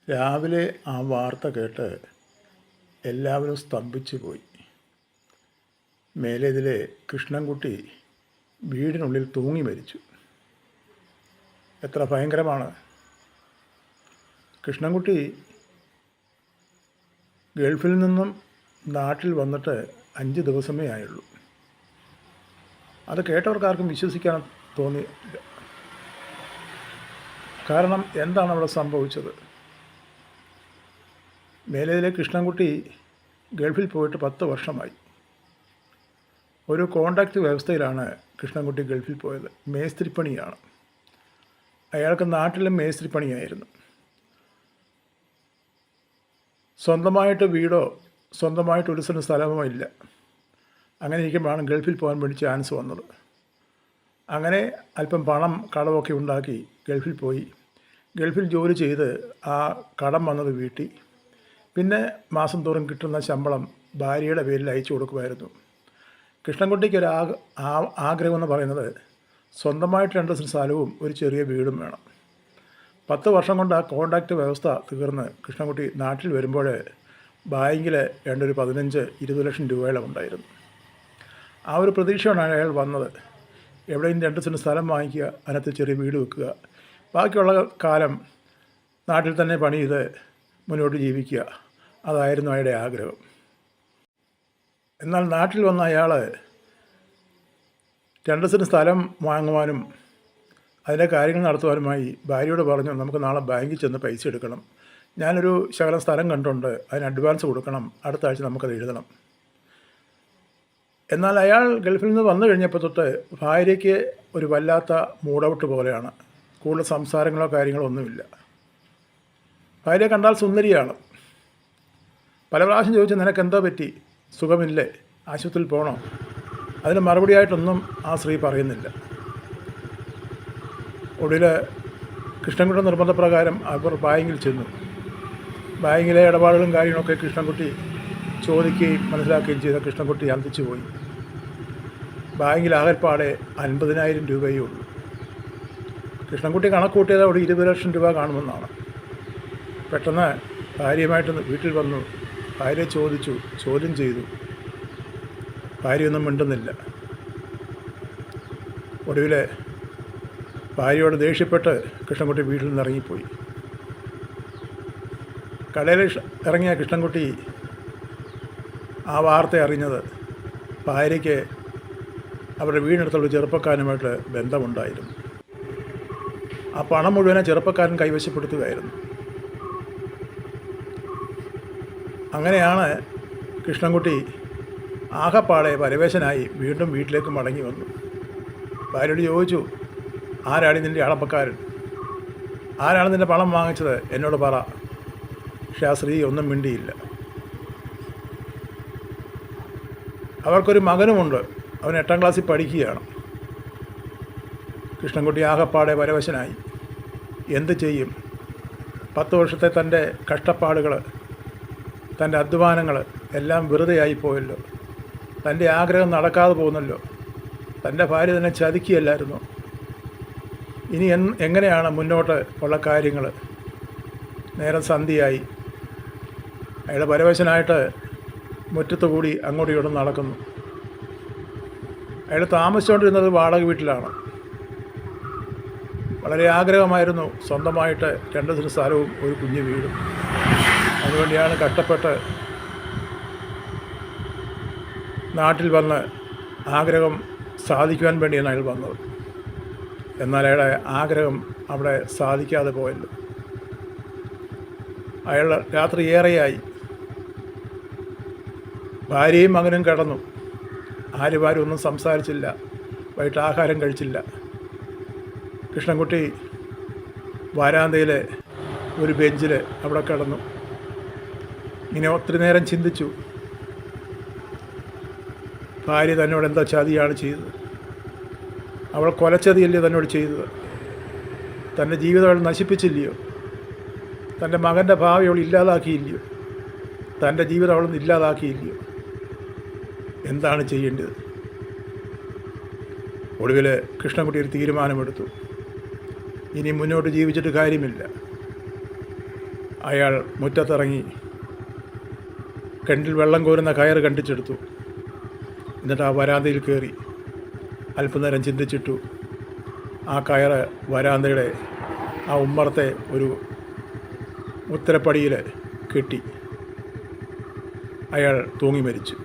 രാവിലെ ആ വാർത്ത കേട്ട് എല്ലാവരും സ്തംഭിച്ചു പോയി. മേലേതിലെ കൃഷ്ണൻകുട്ടി വീടിനുള്ളിൽ തൂങ്ങി മരിച്ചു. എത്ര ഭയങ്കരമാണ്! കൃഷ്ണൻകുട്ടി ഗൾഫിൽ നിന്നും നാട്ടിൽ വന്നിട്ട് 5 ദിവസമേ ആയുള്ളൂ. അത് കേട്ടവർക്കാർക്കും വിശ്വസിക്കാൻ തോന്നിയില്ല. കാരണം എന്താണ് അവിടെ സംഭവിച്ചത്? മേലേതിലെ കൃഷ്ണൻകുട്ടി ഗൾഫിൽ പോയിട്ട് 10 വർഷമായി. ഒരു കോൺട്രാക്റ്റ് വ്യവസ്ഥയിലാണ് കൃഷ്ണൻകുട്ടി ഗൾഫിൽ പോയത്. മേസ്ത്രിപ്പണിയാണ്. അയാൾക്ക് നാട്ടിലും മേസ്ത്രിപ്പണിയായിരുന്നു. സ്വന്തമായിട്ട് വീടോ സ്വന്തമായിട്ട് ഒരു സെൻറ്റ് സ്ഥലമോ ഇല്ല. അങ്ങനെ ഇരിക്കുമ്പോഴാണ് ഗൾഫിൽ പോകാൻ വേണ്ടി ചാൻസ് വന്നത്. അങ്ങനെ അല്പം പണം കടമൊക്കെ ഉണ്ടാക്കി ഗൾഫിൽ പോയി. ഗൾഫിൽ ജോലി ചെയ്ത് ആ കടം വന്നത് വീട്ടി. പിന്നെ മാസം തോറും കിട്ടുന്ന ശമ്പളം ഭാര്യയുടെ പേരിൽ അയച്ചു കൊടുക്കുമായിരുന്നു. കൃഷ്ണൻകുട്ടിക്ക് ഒരു ആഗ്രഹമെന്ന് പറയുന്നത് സ്വന്തമായിട്ട് 2 സെൻറ്റ് സ്ഥലവും ഒരു ചെറിയ വീടും വേണം. 10 വർഷം കൊണ്ട് ആ കോൺട്രാക്റ്റ് വ്യവസ്ഥ തീർന്ന് കൃഷ്ണൻകുട്ടി നാട്ടിൽ വരുമ്പോൾ ബാങ്കിൽ ഒരു 15-20 ലക്ഷം രൂപയോളം ഉണ്ടായിരുന്നു. ആ ഒരു പ്രതീക്ഷയാണ് അയാൾ വന്നത്. എവിടെയും 2 സെൻറ്റ് സ്ഥലം വാങ്ങിക്കുക, അതിനകത്ത് ചെറിയ വീട് വെക്കുക, ബാക്കിയുള്ള കാലം നാട്ടിൽ തന്നെ പണി ചെയ്ത് മുന്നോട്ട് ജീവിക്കുക. അതായിരുന്നു അയാളുടെ ആഗ്രഹം. എന്നാൽ നാട്ടിൽ വന്ന അയാൾ 2 സെൻറ്റ് സ്ഥലം വാങ്ങുവാനും അതിൻ്റെ കാര്യങ്ങൾ നടത്തുവാനുമായി ഭാര്യയോട് പറഞ്ഞു, നമുക്ക് നാളെ ബാങ്കിൽ ചെന്ന് പൈസ എടുക്കണം, ഞാനൊരു ശകലം സ്ഥലം കണ്ടുണ്ട്, അതിന് അഡ്വാൻസ് കൊടുക്കണം, അടുത്ത ആഴ്ച നമുക്കത് എഴുതണം. എന്നാൽ അയാൾ ഗൾഫിൽ നിന്ന് വന്നു കഴിഞ്ഞപ്പോൾ തൊട്ട് ഭാര്യയ്ക്ക് ഒരു വല്ലാത്ത മൂഡൗട്ട് പോലെയാണ്. കൂടുതൽ സംസാരങ്ങളോ കാര്യങ്ങളോ ഒന്നുമില്ല. ഭാര്യ കണ്ടാൽ സുന്ദരിയാണ്. പല പ്രാവശ്യം ചോദിച്ചു, നിനക്കെന്താ പറ്റി, സുഖമില്ലേ, ആശുപത്രിയിൽ പോകണോ? അതിന് മറുപടിയായിട്ടൊന്നും ആ സ്ത്രീ പറയുന്നില്ല. ഒടുവിൽ കൃഷ്ണൻകുട്ടിയുടെ നിർബന്ധപ്രകാരം അവർ ബാങ്കിൽ ചെന്നു. ബാങ്കിലെ ഇടപാടുകളും കാര്യങ്ങളൊക്കെ കൃഷ്ണൻകുട്ടി ചോദിക്കുകയും മനസ്സിലാക്കുകയും ചെയ്ത കൃഷ്ണൻകുട്ടി അന്തിച്ചു പോയി. ബാങ്കിൽ ആകെപ്പാടെ 50,000 രൂപയേ ഉള്ളൂ. കൃഷ്ണൻകുട്ടി കണക്ക് കൂട്ടിയത് അവിടെ 20 ലക്ഷം രൂപ കാണുമെന്നാണ്. പെട്ടെന്ന് ഭാര്യയുമായിട്ട് വീട്ടിൽ വന്നു. ഭാര്യയെ ചോദ്യം ചെയ്തു. ഭാര്യയൊന്നും മിണ്ടുന്നില്ല. ഒടുവിൽ ഭാര്യയോട് ദേഷ്യപ്പെട്ട് കൃഷ്ണൻകുട്ടി വീട്ടിൽ നിന്ന് ഇറങ്ങിപ്പോയി. കടയിൽ ഇറങ്ങിയ കൃഷ്ണൻകുട്ടി ആ വാർത്ത അറിഞ്ഞത് ഭാര്യയ്ക്ക് അവരുടെ വീടിനടുത്തുള്ള ചെറുപ്പക്കാരനുമായിട്ട് ബന്ധമുണ്ടായിരുന്നു. ആ പണം മുഴുവനെ ചെറുപ്പക്കാരൻ കൈവശപ്പെടുത്തുകയായിരുന്നു. അങ്ങനെയാണ് കൃഷ്ണൻകുട്ടി ആകപ്പാടെ പരവേശനായി വീണ്ടും വീട്ടിലേക്ക് മടങ്ങി വന്നു. ഭാര്യയോട് ചോദിച്ചു, ആരാണ് നിൻ്റെ അളപ്പക്കാരൻ? ആരാണ് നിൻ്റെ പണം വാങ്ങിച്ചത്? എന്നോട് പറ. പക്ഷേ ആ സ്ത്രീ ഒന്നും മിണ്ടിയില്ല. അവർക്കൊരു മകനുമുണ്ട്. അവൻ 8ാം ക്ലാസ്സിൽ പഠിക്കുകയാണ്. കൃഷ്ണൻകുട്ടി ആകപ്പാടെ പരവശനായി. എന്ത് ചെയ്യും? 10 വർഷത്തെ തൻ്റെ കഷ്ടപ്പാടുകൾ, തൻ്റെ അധ്വാനങ്ങൾ എല്ലാം വെറുതെയായി പോയല്ലോ. തൻ്റെ ആഗ്രഹം നടക്കാതെ പോകുന്നല്ലോ. തൻ്റെ ഭാര്യ തന്നെ ചതിക്കുകയല്ലായിരുന്നു. ഇനി എങ്ങനെയാണ് മുന്നോട്ട് ഉള്ള കാര്യങ്ങൾ? നേരം സന്ധ്യയായി. അയാൾ പരവശനായിട്ട് മുറ്റത്ത് കൂടി അങ്ങോട്ടും ഇങ്ങോട്ടും നടക്കുന്നു. അയാൾ താമസിച്ചുകൊണ്ടിരുന്നത് വാടക വീട്ടിലാണ്. വളരെ ആഗ്രഹമായിരുന്നു സ്വന്തമായിട്ട് 2 സെൻറ്റ് സ്ഥലവും ഒരു കുഞ്ഞു വീടും. അതുവേണ്ടിയാണ് കഷ്ടപ്പെട്ട് നാട്ടിൽ വന്ന് ആഗ്രഹം സാധിക്കുവാൻ വേണ്ടിയാണ് അയാൾ വന്നത്. എന്നാൽ അയാളുടെ ആഗ്രഹം അവിടെ സാധിക്കാതെ പോയല്ലോ. അയാൾ രാത്രി ഏറെയായി. ഭാര്യയും മകനും കിടന്നു. ആരും ഒന്നും സംസാരിച്ചില്ല. വൈകിട്ട് ആഹാരം കഴിച്ചില്ല. കൃഷ്ണൻകുട്ടി വരാന്തയിലെ ഒരു ബെഞ്ചിൽ അവിടെ കിടന്നു. ഇങ്ങനെ ഒത്തിരി നേരം ചിന്തിച്ചു. ഭാര്യ തന്നോട് എന്താ ചതിയാണ് ചെയ്തത്? അവൾ കൊലച്ചതിയല്ലേ തന്നോട് ചെയ്തത്? തൻ്റെ ജീവിതം അവൾ നശിപ്പിച്ചില്ലയോ? തൻ്റെ മകൻ്റെ ഭാവി അവൾ ഇല്ലാതാക്കിയില്ലയോ? തൻ്റെ ജീവിതം അവളൊന്നും ഇല്ലാതാക്കിയില്ലയോ? എന്താണ് ചെയ്യേണ്ടത്? ഒടുവിൽ കൃഷ്ണൻകുട്ടി ഒരു തീരുമാനമെടുത്തു. ഇനി മുന്നോട്ട് ജീവിച്ചിട്ട് കാര്യമില്ല. അയാൾ മുറ്റത്തിറങ്ങി കിണറ്റിൽ വെള്ളം കോരുന്ന കയറ് കണ്ടിച്ചെടുത്തു. എന്നിട്ട് ആ വരാന്തയിൽ കയറി അല്പനേരം ചിന്തിച്ചിട്ടു. ആ കയറ് വരാന്തയുടെ ആ ഉമ്മറത്തെ ഒരു ഉത്തരപ്പടിയിൽ കെട്ടി. അയാൾ തൂങ്ങി മരിച്ചു.